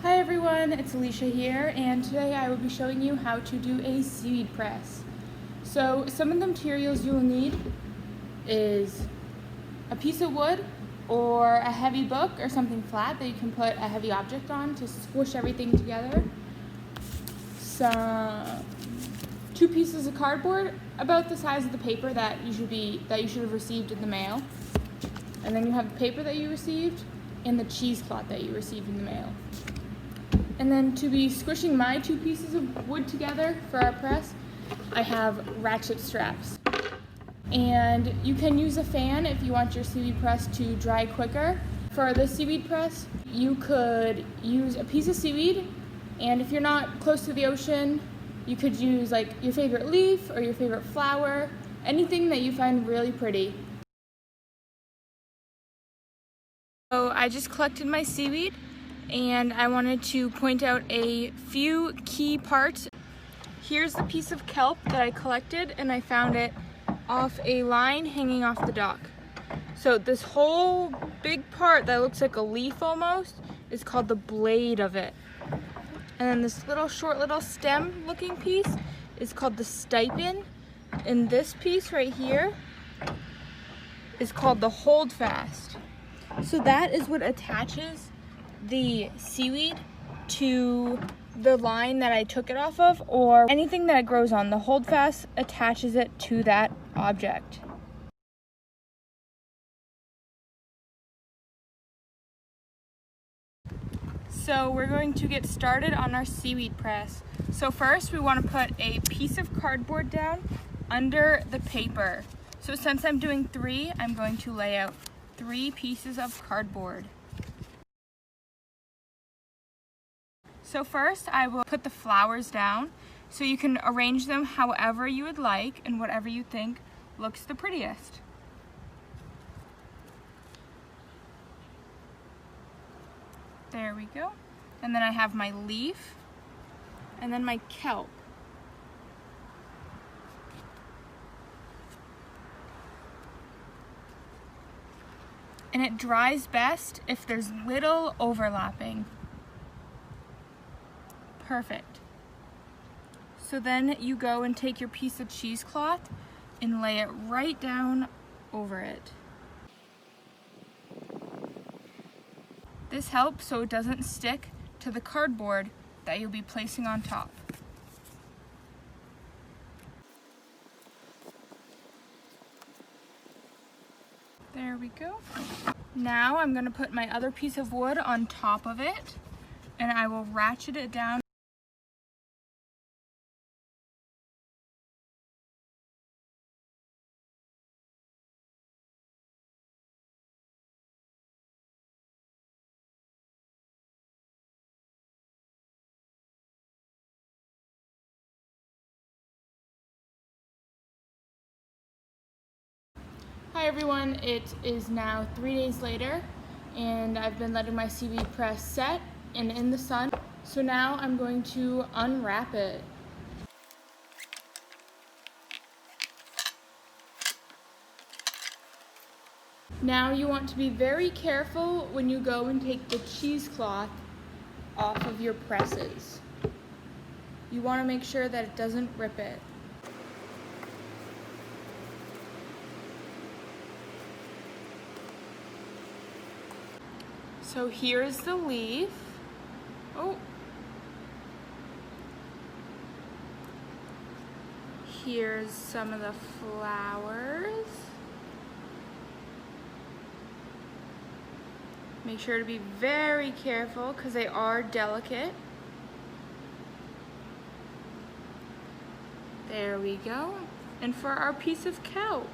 Hi everyone, it's Alicia here, and today I will be showing you how to do a seaweed press. So some of the materials you will need is a piece of wood or a heavy book or something flat that you can put a heavy object on to squish everything together. Two pieces of cardboard about the size of the paper that you should have received in the mail. And then you have the paper that you received and the cheesecloth that you received in the mail. And then to be squishing my two pieces of wood together for our press, I have ratchet straps. And you can use a fan if you want your seaweed press to dry quicker. For the seaweed press, you could use a piece of seaweed, and if you're not close to the ocean, you could use like your favorite leaf or your favorite flower, anything that you find really pretty. So I just collected my seaweed, and I wanted to point out a few key parts. Here's the piece of kelp that I collected, and I found it off a line hanging off the dock. So this whole big part that looks like a leaf almost is called the blade of it. And then this short little stem looking piece is called the stipen. And this piece right here is called the holdfast. So that is what attaches the seaweed to the line that I took it off of, or anything that it grows on. The holdfast attaches it to that object. So we're going to get started on our seaweed press. So first we want to put a piece of cardboard down under the paper. So since I'm doing 3, I'm going to lay out 3 pieces of cardboard. So first I will put the flowers down, so you can arrange them however you would like and whatever you think looks the prettiest. There we go. And then I have my leaf and then my kelp. And it dries best if there's little overlapping. Perfect. So then you go and take your piece of cheesecloth and lay it right down over it. This helps so it doesn't stick to the cardboard that you'll be placing on top. There we go. Now I'm going to put my other piece of wood on top of it, and I will ratchet it down. Hi everyone, it is now 3 days later, and I've been letting my seaweed press set and in the sun. So now I'm going to unwrap it. Now you want to be very careful when you go and take the cheesecloth off of your presses. You want to make sure that it doesn't rip it. So here's the leaf. Oh. Here's some of the flowers. Make sure to be very careful because they are delicate. There we go. And for our piece of kelp.